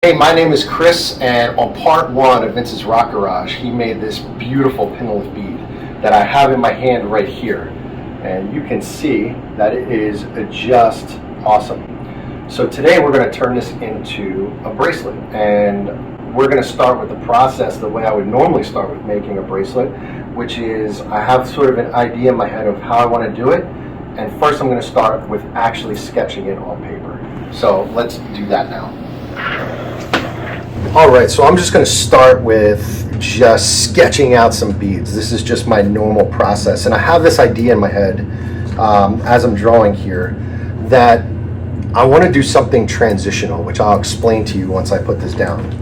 Hey, my name is Chris, and on part one of Vince's Rock Garage, he made this beautiful Pinolith bead that I have in my hand right here. And you can see that it is just awesome. So today we're going to turn this into a bracelet, and we're going to start with the process the way I would normally start with making a bracelet, which is I have sort of an idea in my head of how I want to do it, and first I'm going to start with actually sketching it on paper. So let's do that now. Alright, so I'm just going to start with just sketching out some beads. This is just my normal process, and I have this idea in my head as I'm drawing here that I want to do something transitional, which I'll explain to you once I put this down.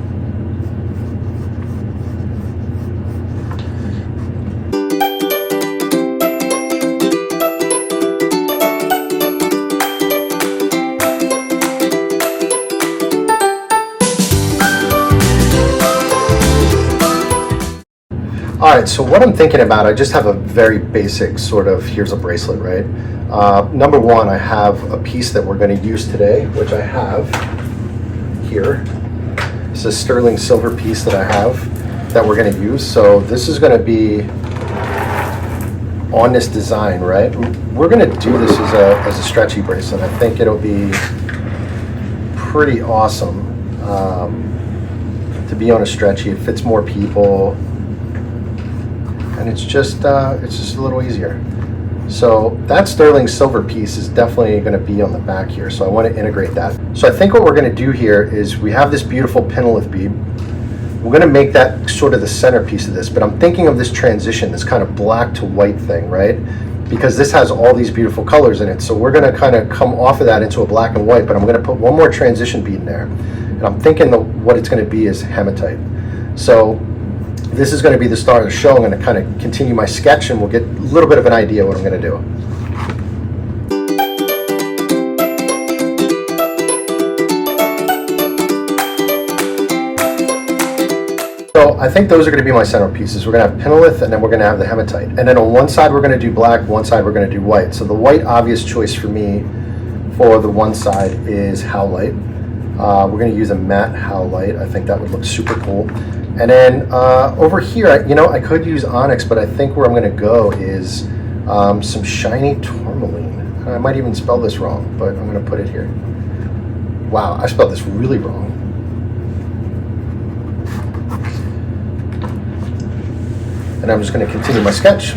Alright, so what I'm thinking about, I just have a very basic sort of, here's a bracelet, right? Number one, I have a piece that we're going to use today, which I have here. It's a sterling silver piece that I have that we're going to use. So this is going to be on this design, right? We're going to do this as a stretchy bracelet. I think it'll be pretty awesome to be on a stretchy. It fits more people. And it's just a little easier. So that sterling silver piece is definitely going to be on the back here, so I want to integrate that. So I think what we're going to do here is we have this beautiful Pinolith bead. We're going to make that sort of the centerpiece of this, but I'm thinking of this transition, this kind of black to white thing, right? Because this has all these beautiful colors in it, so we're going to kind of come off of that into a black and white, but I'm going to put one more transition bead in there. And I'm thinking what it's going to be is hematite. So this is going to be the start of the show. I'm going to kind of continue my sketch, and we'll get a little bit of an idea what I'm going to do. So I think those are going to be my centerpieces. We're going to have Pinolith, and then we're going to have the hematite. And then on one side we're going to do black, one side we're going to do white. So the white obvious choice for me for the one side is howlite. We're going to use a matte howlite. I think that would look super cool. And then over here, I could use onyx, but I think where I'm going to go is some shiny tourmaline. I might even spell this wrong, but I'm going to put it here. Wow, I spelled this really wrong. And I'm just going to continue my sketch.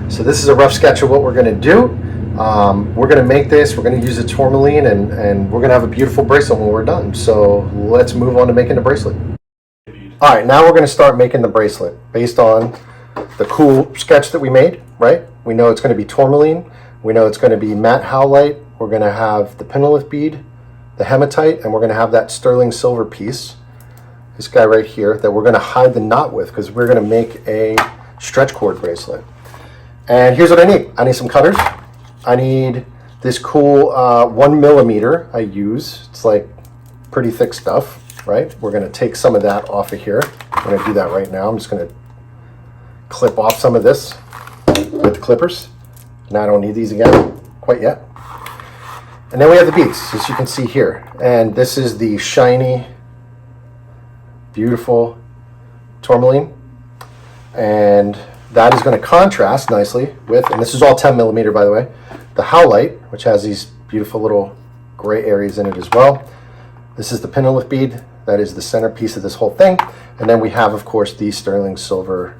So this is a rough sketch of what we're going to do. We're going to make this, we're going to use a tourmaline, and we're going to have a beautiful bracelet when we're done. So let's move on to making the bracelet. Alright, now we're going to start making the bracelet based on the cool sketch that we made, right? We know it's going to be tourmaline, we know it's going to be matte howlite, we're going to have the Pinolith bead, the hematite, and we're going to have that sterling silver piece, this guy right here, that we're going to hide the knot with because we're going to make a stretch cord bracelet. And here's what I need. I need some cutters. I need this cool 1mm I use. It's like pretty thick stuff, right? We're going to take some of that off of here. I'm going to do that right now. I'm just going to clip off some of this with the clippers. Now I don't need these again quite yet. And then we have the beads, as you can see here. And this is the shiny, beautiful tourmaline. And that is going to contrast nicely with, and this is all 10mm by the way, the howlite, which has these beautiful little gray areas in it as well. This is the Pinolith bead, that is the centerpiece of this whole thing. And then we have, of course, the sterling silver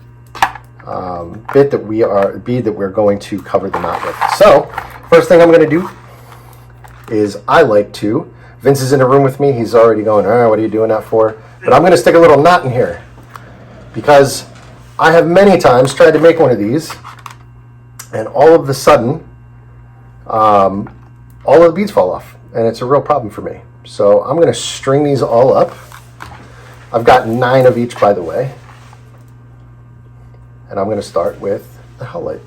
bead that we're going to cover the knot with. So, first thing I'm going to do is Vince is in the room with me, he's already going, all right, what are you doing that for? But I'm going to stick a little knot in here because I have many times tried to make one of these, and all of a sudden, all of the beads fall off, and it's a real problem for me. So I'm going to string these all up. I've got 9 of each, by the way. And I'm going to start with the howlite.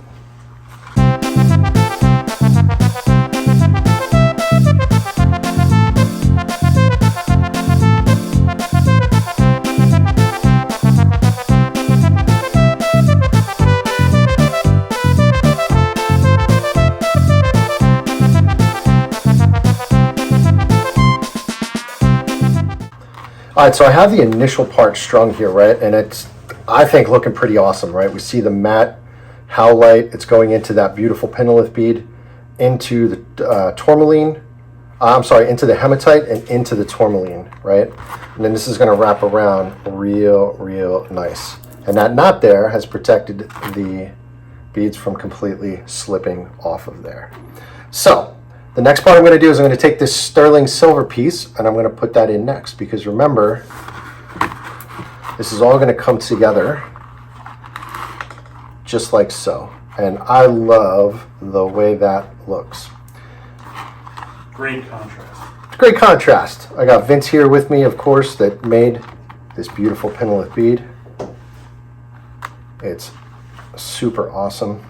All right, so I have the initial part strung here, right? And it's, I think, looking pretty awesome, right? We see the matte howlite. It's going into that beautiful Pinolith bead, into the tourmaline. I'm sorry, into the hematite and into the tourmaline, right? And then this is going to wrap around real nice. And that knot there has protected the beads from completely slipping off of there. So the next part I'm going to do is I'm going to take this sterling silver piece and I'm going to put that in next, because remember, this is all going to come together just like so. And I love the way that looks. Great contrast. Great contrast. I got Vince here with me, of course, that made this beautiful Pinolith bead. It's super awesome.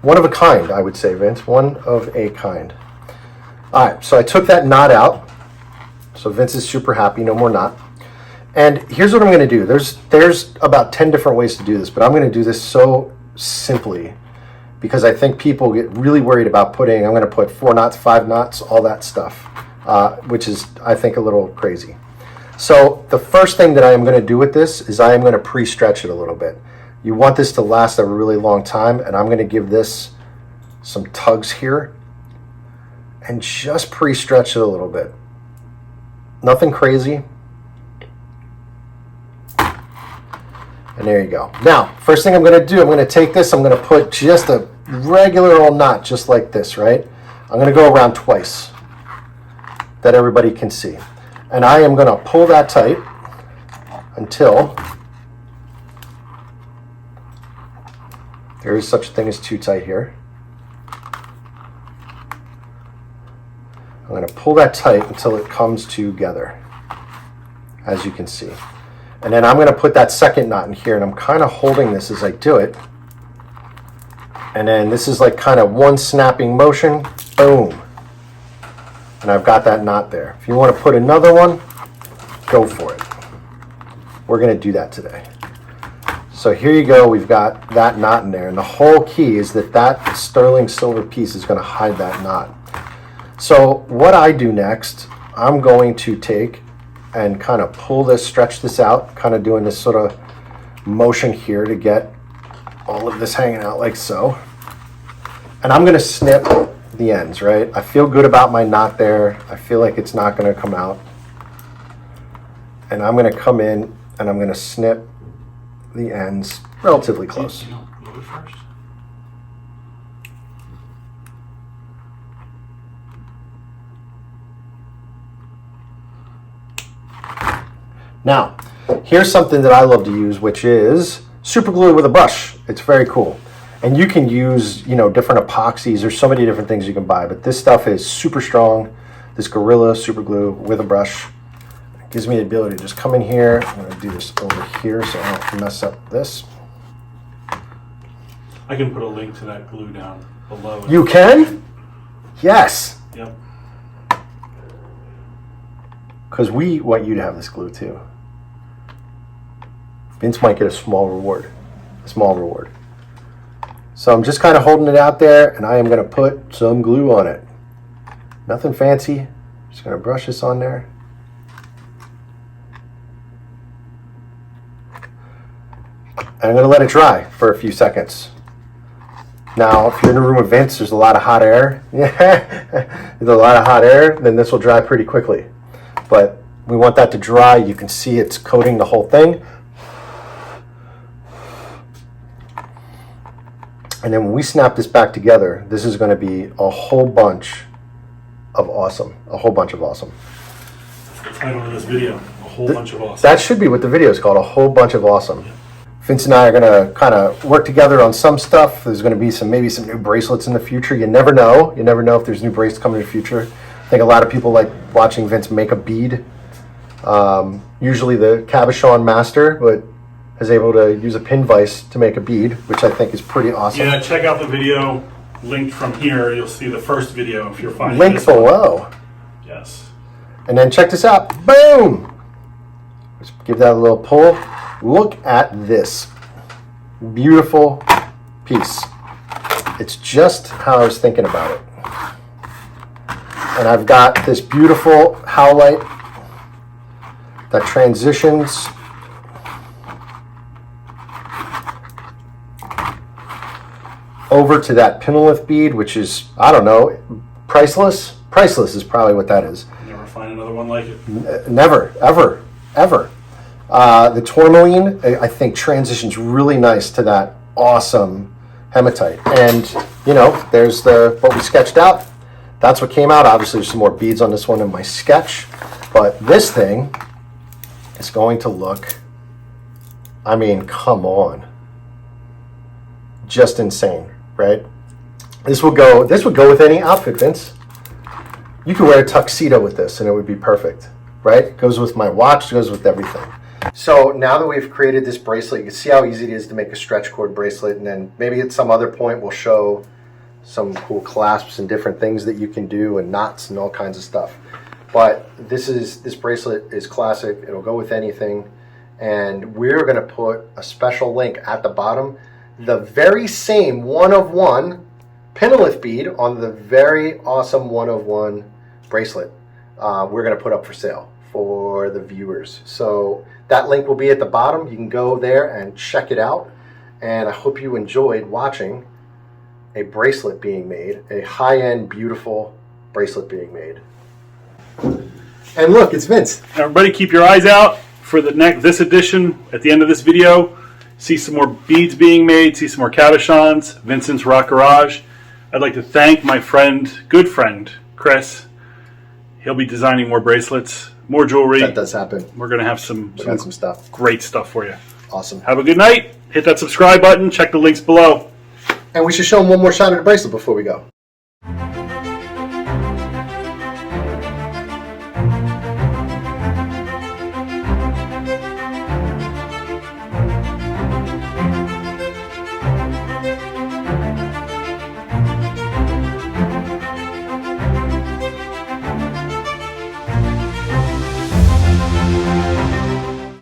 One of a kind, I would say, Vince. One of a kind. All right, so I took that knot out. So Vince is super happy, no more knot. And here's what I'm going to do. There's about 10 different ways to do this, but I'm going to do this so simply because I think people get really worried about putting, I'm going to put 4 knots, 5 knots, all that stuff, which is, I think, a little crazy. So the first thing that I am going to do with this is I am going to pre-stretch it a little bit. You want this to last a really long time, and I'm going to give this some tugs here and just pre-stretch it a little bit. Nothing crazy. And there you go. Now, first thing I'm going to do, I'm going to take this, I'm going to put just a regular old knot, just like this, right? I'm going to go around twice that everybody can see. And I am going to pull that tight until there is such a thing as too tight here. I'm going to pull that tight until it comes together, as you can see. And then I'm going to put that second knot in here, and I'm kind of holding this as I do it. And then this is like kind of one snapping motion, boom. And I've got that knot there. If you want to put another one, go for it. We're going to do that today. So here you go, we've got that knot in there, and the whole key is that that sterling silver piece is going to hide that knot. So what I do next, I'm going to take and kind of pull this, stretch this out, kind of doing this sort of motion here to get all of this hanging out like so. And I'm going to snip the ends, right? I feel good about my knot there. I feel like it's not going to come out. And I'm going to come in and I'm going to snip the ends relatively close. You go first. Now, here's something that I love to use, which is super glue with a brush. It's very cool. And you can use, you know, different epoxies. There's so many different things you can buy, but this stuff is super strong. This Gorilla super glue with a brush gives me the ability to just come in here. I'm going to do this over here so I don't mess up this. I can put a link to that glue down below. You can? Yes. Yep. Because we want you to have this glue too. Vince might get a small reward. A small reward. So I'm just kind of holding it out there, and I am going to put some glue on it. Nothing fancy. Just going to brush this on there. And I'm going to let it dry for a few seconds. Now, if you're in a room with Vince, there's a lot of hot air. There's a lot of hot air, then this will dry pretty quickly. But we want that to dry. You can see it's coating the whole thing. And then when we snap this back together, this is going to be a whole bunch of awesome. A whole bunch of awesome. That's the title of this video, a whole bunch of awesome. That should be what the video is called, a whole bunch of awesome. Vince and I are going to kind of work together on some stuff. There's going to be maybe some new bracelets in the future. You never know. You never know if there's new bracelets coming in the future. I think a lot of people like watching Vince make a bead. Usually the cabochon master, but is able to use a pin vise to make a bead, which I think is pretty awesome. Yeah, check out the video linked from here. You'll see the first video if you're finding Link this one. below. Yes. And then check this out. Boom! Just give that a little pull. Look at this. Beautiful piece. It's just how I was thinking about it. And I've got this beautiful howlite that transitions over to that Pinolith bead, which is, I don't know, priceless. Priceless is probably what that is. Never find another one like it. Never, ever, ever. The tourmaline, I think, transitions really nice to that awesome hematite. And, you know, there's what we sketched out. That's what came out. Obviously, there's some more beads on this one in my sketch. But this thing is going to look, I mean, come on. Just insane, right? This would go with any outfit, Vince. You could wear a tuxedo with this and it would be perfect, right? Goes with my watch, goes with everything. So now that we've created this bracelet, you can see how easy it is to make a stretch cord bracelet, and then maybe at some other point we'll show some cool clasps and different things that you can do and knots and all kinds of stuff. But this bracelet is classic. It'll go with anything. And we're gonna put a special link at the bottom. The very same one-of-one Pinolith bead on the very awesome one-of-one bracelet we're going to put up for sale for the viewers. So that link will be at the bottom. You can go there and check it out. And I hope you enjoyed watching a bracelet being made, a high-end, beautiful bracelet being made. And look, it's Vince. Everybody keep your eyes out for this edition. At the end of this video, see some more beads being made, see some more cabochons, Vincent's Rock Garage. I'd like to thank my good friend, Chris. He'll be designing more bracelets, more jewelry. That does happen. We're going to have some stuff. Great stuff for you. Awesome. Have a good night. Hit that subscribe button. Check the links below. And we should show them one more shot of the bracelet before we go.